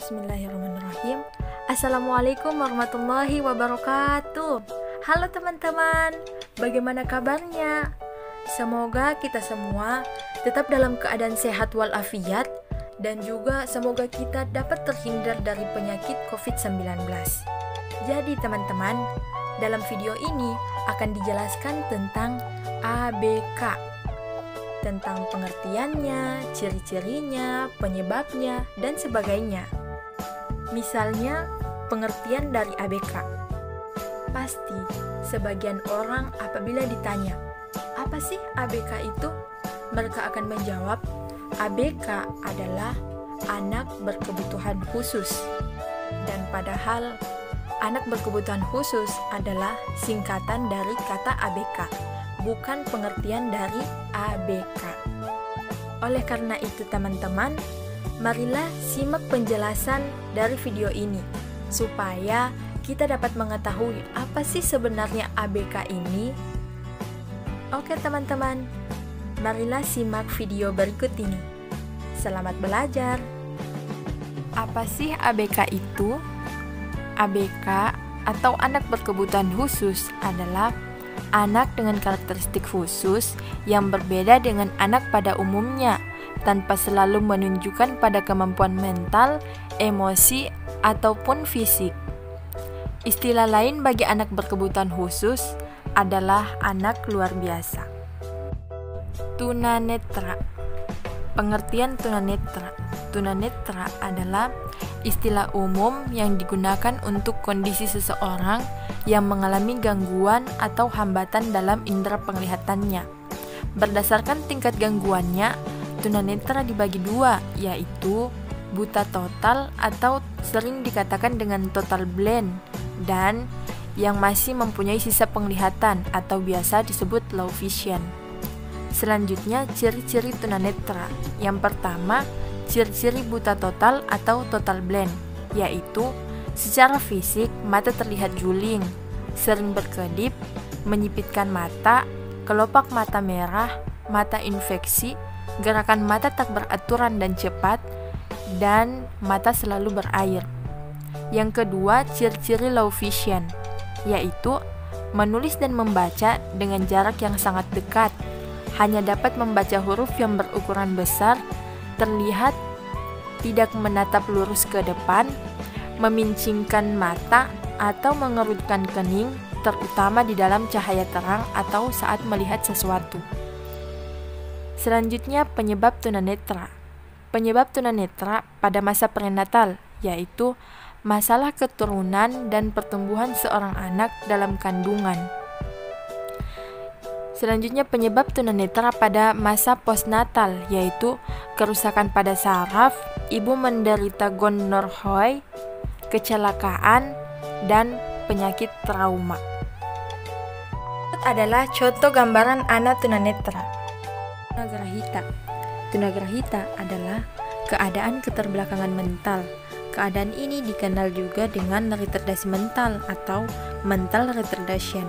Bismillahirrahmanirrahim. Assalamualaikum warahmatullahi wabarakatuh. Halo teman-teman, bagaimana kabarnya? Semoga kita semua tetap dalam keadaan sehat walafiat, dan juga semoga kita dapat terhindar dari penyakit COVID-19. Jadi teman-teman, dalam video ini akan dijelaskan tentang ABK, tentang pengertiannya, ciri-cirinya, penyebabnya, dan sebagainya. Misalnya, pengertian dari ABK. Pasti, sebagian orang apabila ditanya, apa sih ABK itu? Mereka akan menjawab, ABK adalah anak berkebutuhan khusus. Dan padahal, anak berkebutuhan khusus adalah singkatan dari kata ABK, bukan pengertian dari ABK. Oleh karena itu teman-teman, marilah simak penjelasan dari video ini, supaya kita dapat mengetahui apa sih sebenarnya ABK ini. Oke teman-teman, marilah simak video berikut ini. Selamat belajar. Apa sih ABK itu? ABK atau anak berkebutuhan khusus adalah anak dengan karakteristik khusus yang berbeda dengan anak pada umumnya, tanpa selalu menunjukkan pada kemampuan mental, emosi, ataupun fisik. Istilah lain bagi anak berkebutuhan khusus adalah anak luar biasa. Tunanetra. Pengertian tunanetra. Tunanetra adalah istilah umum yang digunakan untuk kondisi seseorang yang mengalami gangguan atau hambatan dalam indera penglihatannya. Berdasarkan tingkat gangguannya, tunanetra dibagi dua, yaitu buta total atau sering dikatakan dengan total blind, dan yang masih mempunyai sisa penglihatan atau biasa disebut low vision. Selanjutnya, ciri-ciri tunanetra. Yang pertama, ciri-ciri buta total atau total blind, yaitu secara fisik mata terlihat juling, sering berkedip, menyipitkan mata, kelopak mata merah, mata infeksi, gerakan mata tak beraturan dan cepat, dan mata selalu berair. Yang kedua, ciri-ciri low vision, yaitu menulis dan membaca dengan jarak yang sangat dekat, hanya dapat membaca huruf yang berukuran besar, terlihat tidak menatap lurus ke depan, memincingkan mata, atau mengerutkan kening, terutama di dalam cahaya terang atau saat melihat sesuatu. Selanjutnya, penyebab tunanetra. Penyebab tunanetra pada masa prenatal, yaitu masalah keturunan dan pertumbuhan seorang anak dalam kandungan. Selanjutnya, penyebab tunanetra pada masa postnatal, yaitu kerusakan pada saraf, ibu menderita gonorrhea, kecelakaan, dan penyakit trauma. Adalah contoh gambaran anak tunanetra. Tunagrahita. Tunagrahita adalah keadaan keterbelakangan mental. Keadaan ini dikenal juga dengan retardasi mental atau mental retardation.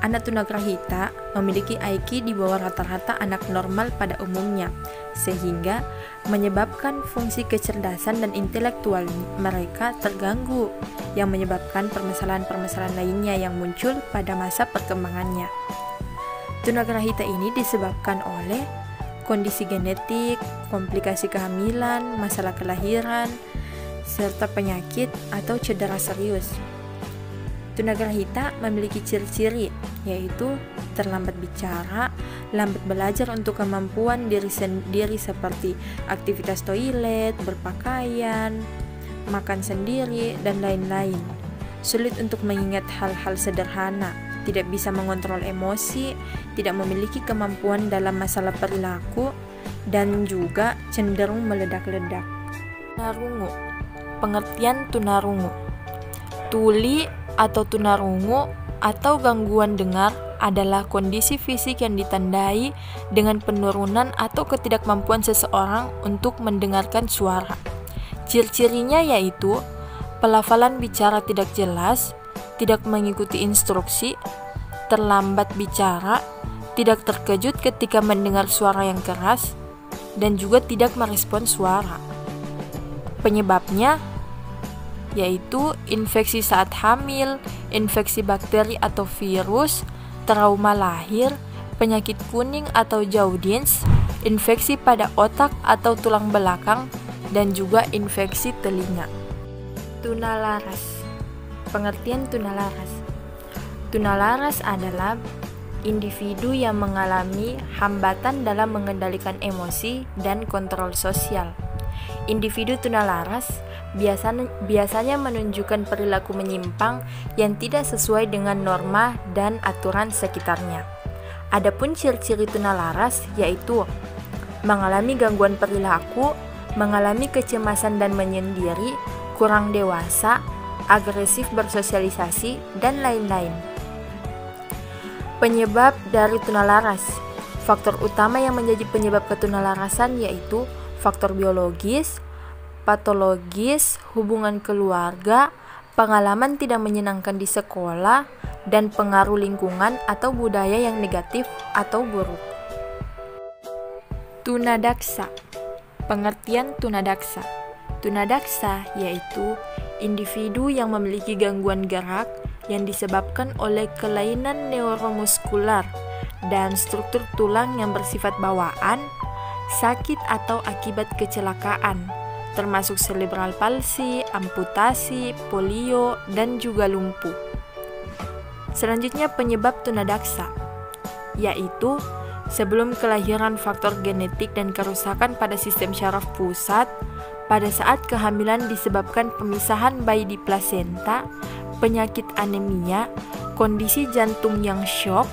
Anak tunagrahita memiliki IQ di bawah rata-rata anak normal pada umumnya, sehingga menyebabkan fungsi kecerdasan dan intelektual mereka terganggu, yang menyebabkan permasalahan-permasalahan lainnya yang muncul pada masa perkembangannya. Tunagrahita ini disebabkan oleh kondisi genetik, komplikasi kehamilan, masalah kelahiran, serta penyakit atau cedera serius. Tunagrahita memiliki ciri-ciri, yaitu terlambat bicara, lambat belajar untuk kemampuan diri sendiri seperti aktivitas toilet, berpakaian, makan sendiri, dan lain-lain. Sulit untuk mengingat hal-hal sederhana, tidak bisa mengontrol emosi, tidak memiliki kemampuan dalam masalah perilaku, dan juga cenderung meledak-ledak. Tunarungu. Pengertian tunarungu. Tuli atau tunarungu atau gangguan dengar adalah kondisi fisik yang ditandai dengan penurunan atau ketidakmampuan seseorang untuk mendengarkan suara. Ciri-cirinya yaitu pelafalan bicara tidak jelas, tidak mengikuti instruksi, terlambat bicara, tidak terkejut ketika mendengar suara yang keras, dan juga tidak merespons suara. Penyebabnya yaitu infeksi saat hamil, infeksi bakteri atau virus, trauma lahir, penyakit kuning atau jaundice, infeksi pada otak atau tulang belakang, dan juga infeksi telinga. Tunalaras. Pengertian tunalaras. Tunalaras adalah individu yang mengalami hambatan dalam mengendalikan emosi dan kontrol sosial. Individu tunalaras biasanya menunjukkan perilaku menyimpang yang tidak sesuai dengan norma dan aturan sekitarnya. Adapun ciri-ciri tunalaras yaitu mengalami gangguan perilaku, mengalami kecemasan dan menyendiri, kurang dewasa, agresif bersosialisasi, dan lain-lain. Penyebab dari tunalaras. Faktor utama yang menjadi penyebab ketunalarasan yaitu faktor biologis, patologis, hubungan keluarga, pengalaman tidak menyenangkan di sekolah, dan pengaruh lingkungan atau budaya yang negatif atau buruk. Tunadaksa. Pengertian tunadaksa. Tunadaksa yaitu individu yang memiliki gangguan gerak yang disebabkan oleh kelainan neuromuskular dan struktur tulang yang bersifat bawaan, sakit atau akibat kecelakaan, termasuk cerebral palsy, amputasi, polio, dan juga lumpuh. Selanjutnya penyebab tunadaksa, yaitu sebelum kelahiran faktor genetik dan kerusakan pada sistem syaraf pusat, pada saat kehamilan disebabkan pemisahan bayi di plasenta, penyakit anemia, kondisi jantung yang syok,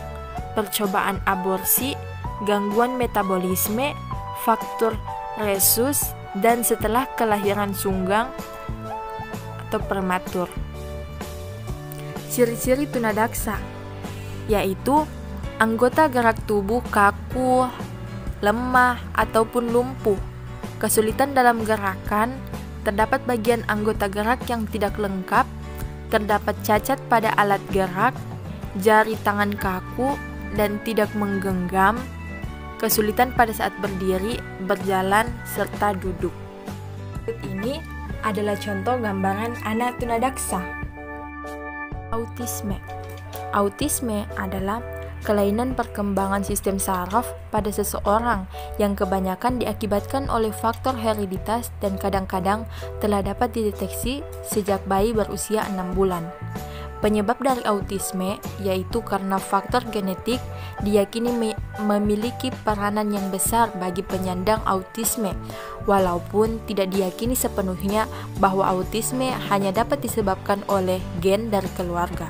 percobaan aborsi, gangguan metabolisme, faktor resus, dan setelah kelahiran sunggang atau prematur. Ciri-ciri tunadaksa yaitu anggota gerak tubuh kaku, lemah, ataupun lumpuh, kesulitan dalam gerakan, terdapat bagian anggota gerak yang tidak lengkap, terdapat cacat pada alat gerak, jari tangan kaku dan tidak menggenggam, kesulitan pada saat berdiri, berjalan, serta duduk. Ini adalah contoh gambaran anak tunadaksa. Autisme. Autisme adalah kelainan perkembangan sistem saraf pada seseorang yang kebanyakan diakibatkan oleh faktor hereditas dan kadang-kadang telah dapat dideteksi sejak bayi berusia 6 bulan. Penyebab dari autisme yaitu karena faktor genetik diyakini memiliki peranan yang besar bagi penyandang autisme, walaupun tidak diyakini sepenuhnya bahwa autisme hanya dapat disebabkan oleh gen dari keluarga.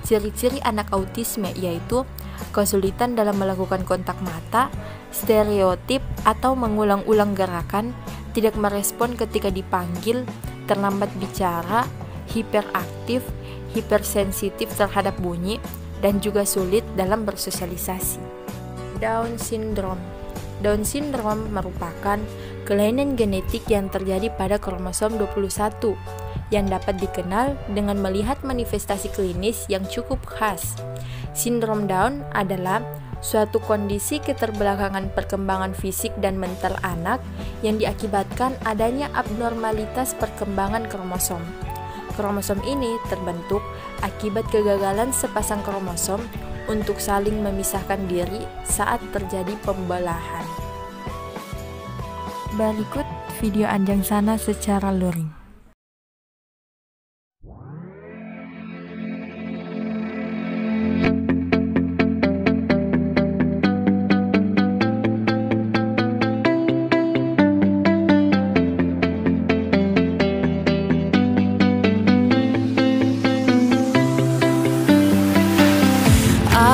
Ciri-ciri anak autisme yaitu kesulitan dalam melakukan kontak mata, stereotip atau mengulang-ulang gerakan, tidak merespon ketika dipanggil, terlambat bicara, hiperaktif, hipersensitif terhadap bunyi, dan juga sulit dalam bersosialisasi. Down syndrome. Down syndrome merupakan kelainan genetik yang terjadi pada kromosom 21 yang dapat dikenal dengan melihat manifestasi klinis yang cukup khas. Sindrom Down adalah suatu kondisi keterbelakangan perkembangan fisik dan mental anak yang diakibatkan adanya abnormalitas perkembangan kromosom. Kromosom ini terbentuk akibat kegagalan sepasang kromosom untuk saling memisahkan diri saat terjadi pembelahan. Berikut video Anjangsana secara luring.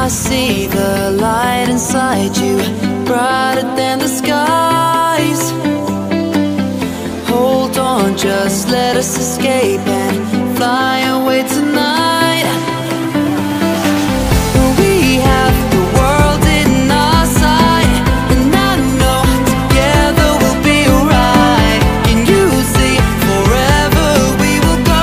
I see the light inside you, brighter than the skies. Hold on, just let us escape and fly away tonight. We have the world in our sight, and I know together we'll be alright. Can you see forever we will go?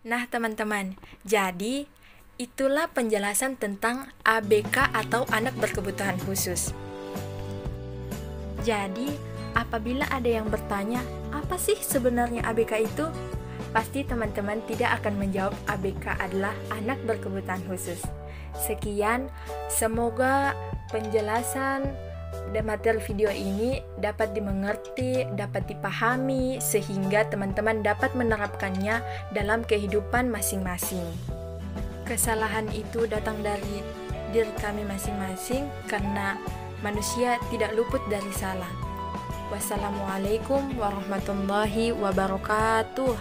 Nah teman-teman, jadi itulah penjelasan tentang ABK atau anak berkebutuhan khusus. Jadi, apabila ada yang bertanya, apa sih sebenarnya ABK itu? Pasti teman-teman tidak akan menjawab ABK adalah anak berkebutuhan khusus. Sekian, semoga penjelasan dan materi video ini dapat dimengerti, dapat dipahami, sehingga teman-teman dapat menerapkannya dalam kehidupan masing-masing. Kesalahan itu datang dari diri kami masing-masing karena manusia tidak luput dari salah. Wassalamualaikum warahmatullahi wabarakatuh.